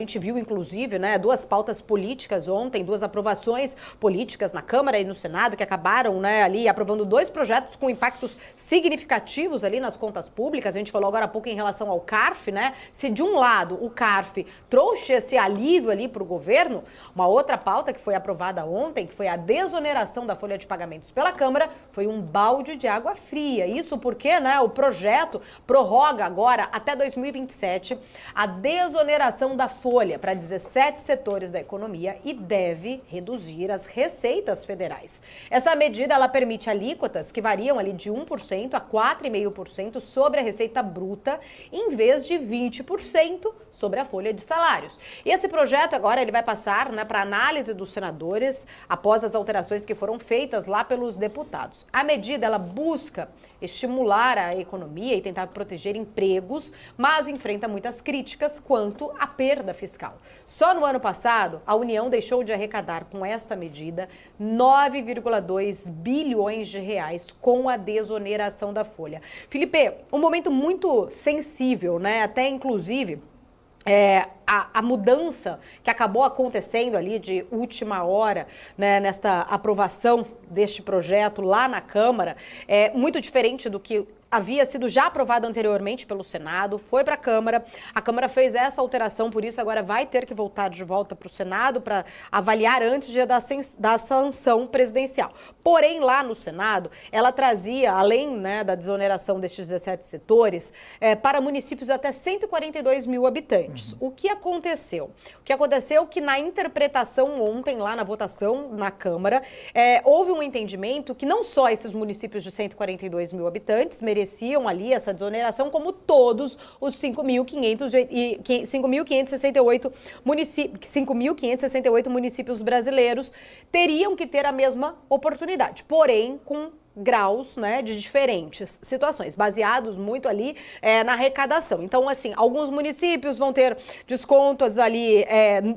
A gente viu, inclusive, né, duas pautas políticas ontem, duas aprovações políticas na Câmara e no Senado, que acabaram, né, ali aprovando dois projetos com impactos significativos ali nas contas públicas. A gente falou agora há pouco em relação ao CARF, né? Se de um lado o CARF trouxe esse alívio ali para o governo, uma outra pauta que foi aprovada ontem, que foi a desoneração da folha de pagamentos pela Câmara, foi um balde de água fria. Isso porque, né, o projeto prorroga agora até 2027 a desoneração da folha para 17 setores da economia e deve reduzir as receitas federais. Essa medida ela permite alíquotas que variam ali de 1% a 4,5% sobre a receita bruta, em vez de 20% sobre a folha de salários. E esse projeto agora ele vai passar, né, para análise dos senadores após as alterações que foram feitas lá pelos deputados. A medida ela busca estimular a economia e tentar proteger empregos, mas enfrenta muitas críticas quanto à perda fiscal. Só no ano passado, a União deixou de arrecadar com esta medida 9,2 bilhões de reais com a desoneração da folha. Felipe, um momento muito sensível, né? Até inclusive a mudança que acabou acontecendo ali de última hora, né, nesta aprovação deste projeto lá na Câmara, é muito diferente do que havia sido já aprovado anteriormente pelo Senado, foi para a Câmara fez essa alteração, por isso agora vai ter que voltar de volta para o Senado para avaliar antes da sanção presidencial. Porém, lá no Senado, ela trazia, além, né, da desoneração destes 17 setores, para municípios até 142 mil habitantes. O que aconteceu? O que aconteceu é que na interpretação ontem, lá na votação na Câmara, houve um entendimento que não só esses municípios de 142 mil habitantes mereciam ali essa desoneração, como todos os 5.568 municípios brasileiros teriam que ter a mesma oportunidade, porém com graus, né, de diferentes situações, baseados muito ali na arrecadação. Então, assim, alguns municípios vão ter descontos ali,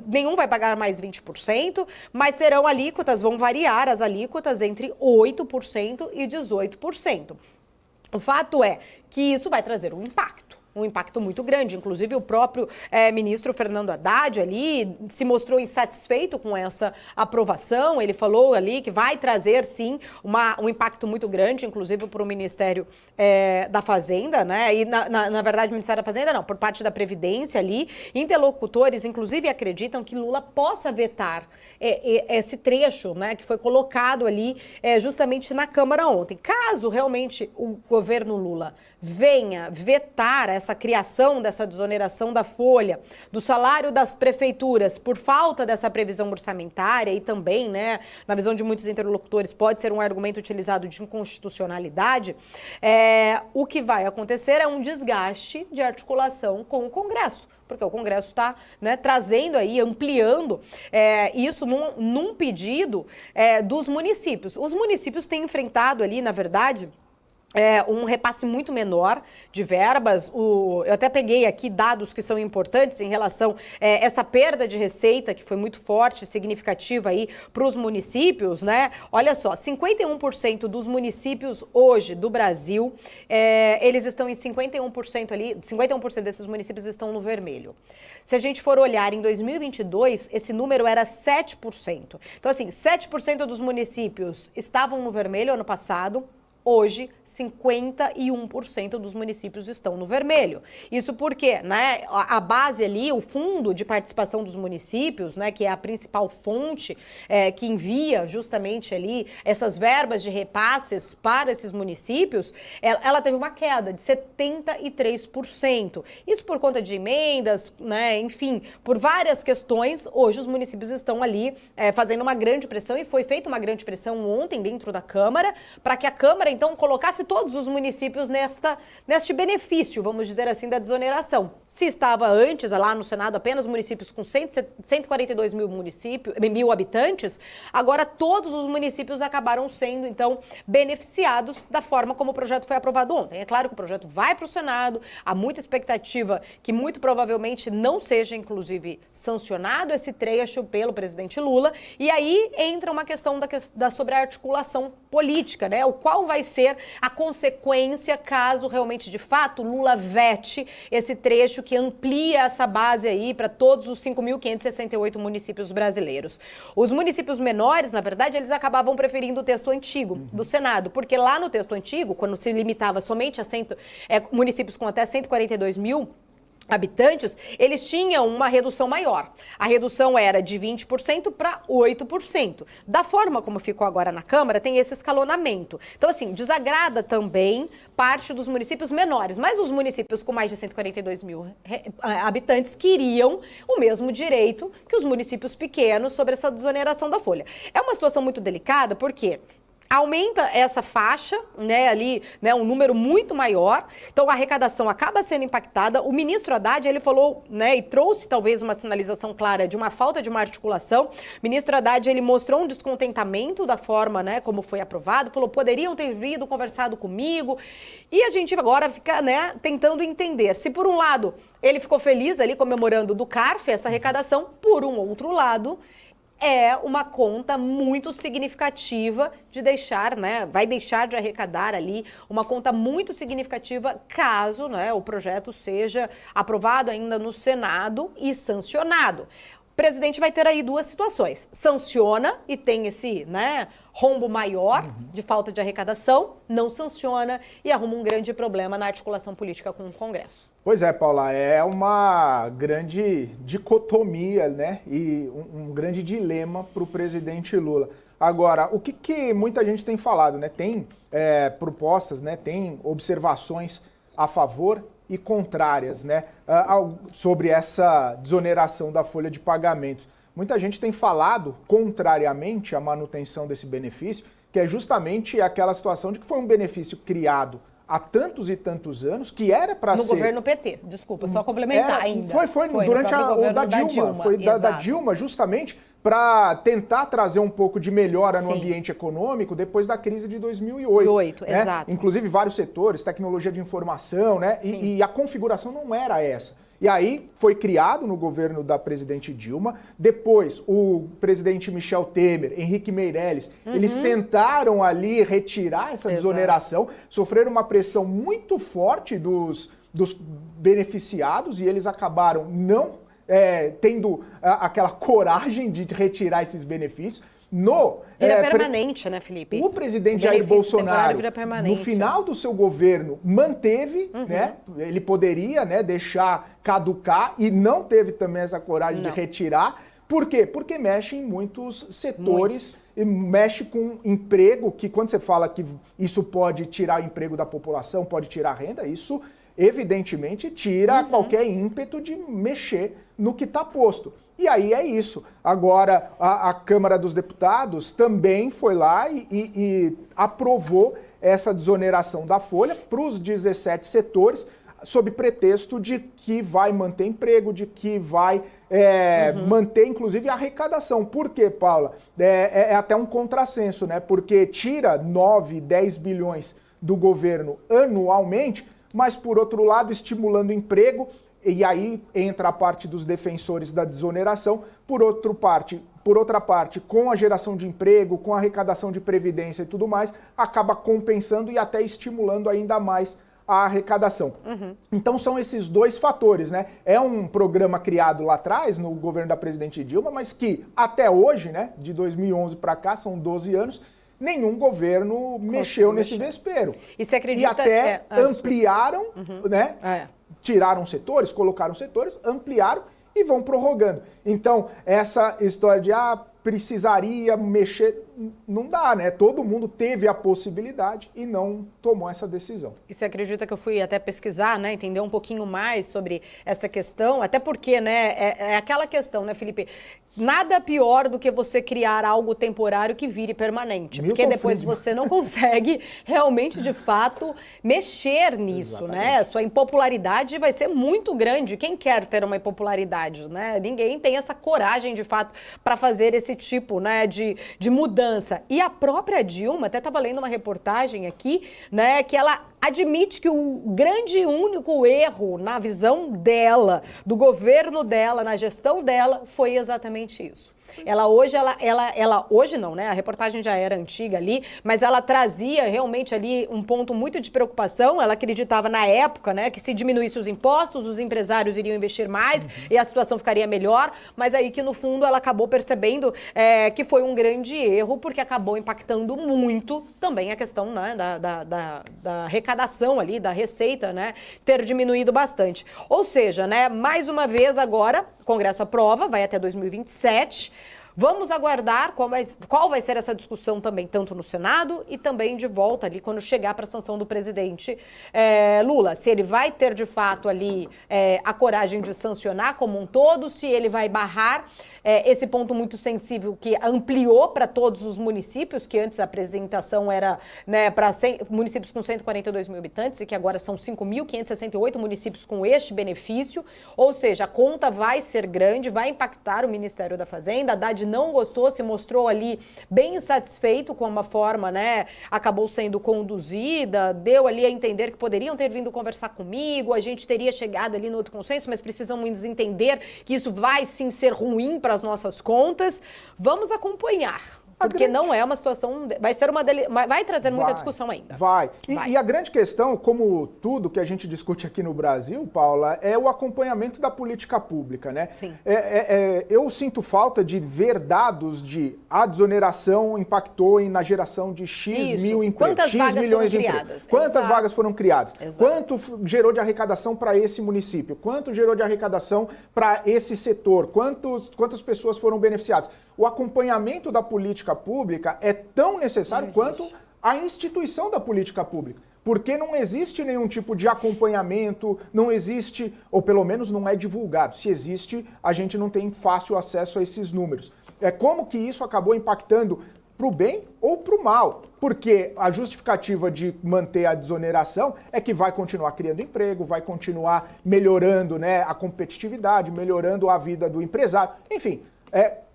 nenhum vai pagar mais 20%, mas terão alíquotas, vão variar as alíquotas entre 8% e 18%. O fato é que isso vai trazer um impacto muito grande. Inclusive, o próprio ministro Fernando Haddad ali se mostrou insatisfeito com essa aprovação. Ele falou ali que vai trazer, sim, um impacto muito grande, inclusive para o Ministério da Fazenda, né? E, na verdade, o Ministério da Fazenda não, por parte da Previdência ali. Interlocutores, inclusive, acreditam que Lula possa vetar esse trecho, né, que foi colocado ali justamente na Câmara ontem. Caso realmente o governo Lula venha vetar essa criação dessa desoneração da folha, do salário das prefeituras, por falta dessa previsão orçamentária e também, né, na visão de muitos interlocutores, pode ser um argumento utilizado de inconstitucionalidade, o que vai acontecer é um desgaste de articulação com o Congresso. Porque o Congresso está, né, trazendo aí, ampliando isso num pedido dos municípios. Os municípios têm enfrentado ali, na verdade, um repasse muito menor de verbas. Eu até peguei aqui dados que são importantes em relação a essa perda de receita, que foi muito forte, significativa aí para os municípios, né? Olha só, 51% dos municípios hoje do Brasil, eles estão em 51% ali, 51% desses municípios estão no vermelho. Se a gente for olhar em 2022, esse número era 7%. Então, assim, 7% dos municípios estavam no vermelho ano passado. Hoje, 51% dos municípios estão no vermelho. Isso porque, né, a base ali, o fundo de participação dos municípios, né, que é a principal fonte que envia justamente ali essas verbas de repasses para esses municípios, ela teve uma queda de 73%. Isso por conta de emendas, né, enfim, por várias questões. Hoje os municípios estão ali fazendo uma grande pressão e foi feita uma grande pressão ontem dentro da Câmara para que a Câmara então colocasse todos os municípios neste benefício, vamos dizer assim, da desoneração. Se estava antes, lá no Senado, apenas municípios com 142 mil habitantes, agora todos os municípios acabaram sendo, então, beneficiados da forma como o projeto foi aprovado ontem. É claro que o projeto vai para o Senado, há muita expectativa que muito provavelmente não seja, inclusive, sancionado esse trecho pelo presidente Lula, e aí entra uma questão sobre a articulação política, né? O qual vai ser a consequência caso realmente, de fato, Lula vete esse trecho que amplia essa base aí para todos os 5.568 municípios brasileiros. Os municípios menores, na verdade, eles acabavam preferindo o texto antigo do Senado, porque lá no texto antigo, quando se limitava somente a municípios com até 142 mil habitantes, eles tinham uma redução maior. A redução era de 20% para 8%. Da forma como ficou agora na Câmara, tem esse escalonamento. Então, assim, desagrada também parte dos municípios menores, mas os municípios com mais de 142 mil habitantes queriam o mesmo direito que os municípios pequenos sobre essa desoneração da folha. É uma situação muito delicada, porque aumenta essa faixa, né, ali, né, um número muito maior, então a arrecadação acaba sendo impactada. O ministro Haddad, ele falou, né, e trouxe talvez uma sinalização clara de uma falta de uma articulação. O ministro Haddad, ele mostrou um descontentamento da forma, né, como foi aprovado, falou, poderiam ter vindo, conversado comigo, e a gente agora fica, né, tentando entender se por um lado ele ficou feliz ali comemorando do CARF essa arrecadação, por um outro lado é uma conta muito significativa de deixar, né, vai deixar de arrecadar ali uma conta muito significativa caso, né, o projeto seja aprovado ainda no Senado e sancionado. O presidente vai ter aí duas situações. Sanciona e tem esse, né, rombo maior de falta de arrecadação, não sanciona e arruma um grande problema na articulação política com o Congresso. Pois é, Paula, é uma grande dicotomia, né, e um grande dilema para o presidente Lula. Agora, o que muita gente tem falado, né, tem propostas, né, tem observações a favor e contrárias, né, sobre essa desoneração da folha de pagamentos. Muita gente tem falado contrariamente à manutenção desse benefício, que é justamente aquela situação de que foi um benefício criado há tantos e tantos anos, que era para ser... No governo PT, desculpa, só complementar ainda. Foi durante o da Dilma. Foi da Dilma, justamente para tentar trazer um pouco de melhora no ambiente econômico depois da crise de 2008. Né? Exato. Inclusive vários setores, tecnologia de informação, né? E a configuração não era essa. E aí foi criado no governo da presidente Dilma, depois o presidente Michel Temer, Henrique Meirelles, eles tentaram ali retirar essa desoneração, sofreram uma pressão muito forte dos beneficiados e eles acabaram não tendo aquela coragem de retirar esses benefícios. Vira permanente, né, Felipe? O presidente Jair Bolsonaro, no final do seu governo, manteve, né? Ele poderia, né, deixar caducar e não teve também essa coragem de retirar. Por quê? Porque mexe em muitos setores, e mexe com emprego, que quando você fala que isso pode tirar o emprego da população, pode tirar a renda, isso evidentemente tira qualquer ímpeto de mexer no que está posto. E aí é isso. Agora, a Câmara dos Deputados também foi lá e aprovou essa desoneração da folha para os 17 setores, sob pretexto de que vai manter emprego, de que vai manter, inclusive, a arrecadação. Por quê, Paula? É até um contrassenso, né? Porque tira 9, 10 bilhões do governo anualmente, mas, por outro lado, estimulando emprego. E aí entra a parte dos defensores da desoneração, por outra parte, com a geração de emprego, com a arrecadação de previdência e tudo mais, acaba compensando e até estimulando ainda mais a arrecadação. Então são esses dois fatores, né? É um programa criado lá atrás, no governo da presidente Dilma, mas que até hoje, né, de 2011 para cá, são 12 anos, nenhum governo mexeu nesse vespeiro. E você acredita... E até ampliaram, né? Tiraram setores, colocaram setores, ampliaram e vão prorrogando. Então, essa história de precisaria mexer, não dá, né? Todo mundo teve a possibilidade e não tomou essa decisão. E você acredita que eu fui até pesquisar, né? Entender um pouquinho mais sobre essa questão, até porque, né? É aquela questão, né, Felipe? Nada pior do que você criar algo temporário que vire permanente. Porque depois você não consegue realmente, de fato, mexer nisso, né? Sua impopularidade vai ser muito grande. Quem quer ter uma impopularidade, né? Ninguém tem essa coragem, de fato, para fazer esse tipo, né, de mudança. E a própria Dilma, até estava lendo uma reportagem aqui, né, que ela admite que o grande e único erro na visão dela, do governo dela, na gestão dela, foi exatamente isso. Ela hoje não, né? A reportagem já era antiga ali, mas ela trazia realmente ali um ponto muito de preocupação. Ela acreditava na época, né, que se diminuísse os impostos, os empresários iriam investir mais e a situação ficaria melhor, mas aí que no fundo ela acabou percebendo que foi um grande erro, porque acabou impactando muito também a questão, né, da arrecadação ali, da receita, né, ter diminuído bastante. Ou seja, né, mais uma vez agora, o Congresso aprova, vai até 2027. Vamos aguardar qual vai ser essa discussão também, tanto no Senado e também de volta ali, quando chegar para a sanção do presidente Lula. Se ele vai ter, de fato, ali a coragem de sancionar como um todo, se ele vai barrar esse ponto muito sensível que ampliou para todos os municípios, que antes a apresentação era, né, para municípios com 142 mil habitantes e que agora são 5.568 municípios com este benefício. Ou seja, a conta vai ser grande, vai impactar o Ministério da Fazenda. A Haddad não gostou, se mostrou ali bem insatisfeito com uma forma, né, acabou sendo conduzida, deu ali a entender que poderiam ter vindo conversar comigo, a gente teria chegado ali no outro consenso, mas precisamos entender que isso vai sim ser ruim para as nossas contas. Vamos acompanhar. Porque não é uma situação... Vai trazer muita discussão ainda. Vai. E a grande questão, como tudo que a gente discute aqui no Brasil, Paula, é o acompanhamento da política pública, né? Sim. Eu sinto falta de ver dados de a desoneração impactou na geração de X mil empregos. Quantas X milhões de empregos. Quantas vagas foram criadas? Exato. Quanto gerou de arrecadação para esse município? Quanto gerou de arrecadação para esse setor? Quantas pessoas foram beneficiadas? O acompanhamento da política pública é tão necessário quanto a instituição da política pública. Porque não existe nenhum tipo de acompanhamento, não existe, ou pelo menos não é divulgado. Se existe, a gente não tem fácil acesso a esses números. Como que isso acabou impactando para o bem ou para o mal? Porque a justificativa de manter a desoneração é que vai continuar criando emprego, vai continuar melhorando, né, a competitividade, melhorando a vida do empresário. Enfim,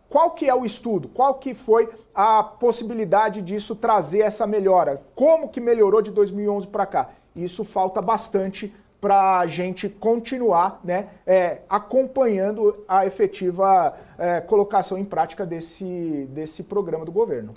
qual que é o estudo? Qual que foi a possibilidade disso trazer essa melhora? Como que melhorou de 2011 para cá? Isso falta bastante para a gente continuar, né, acompanhando a efetiva colocação em prática desse programa do governo.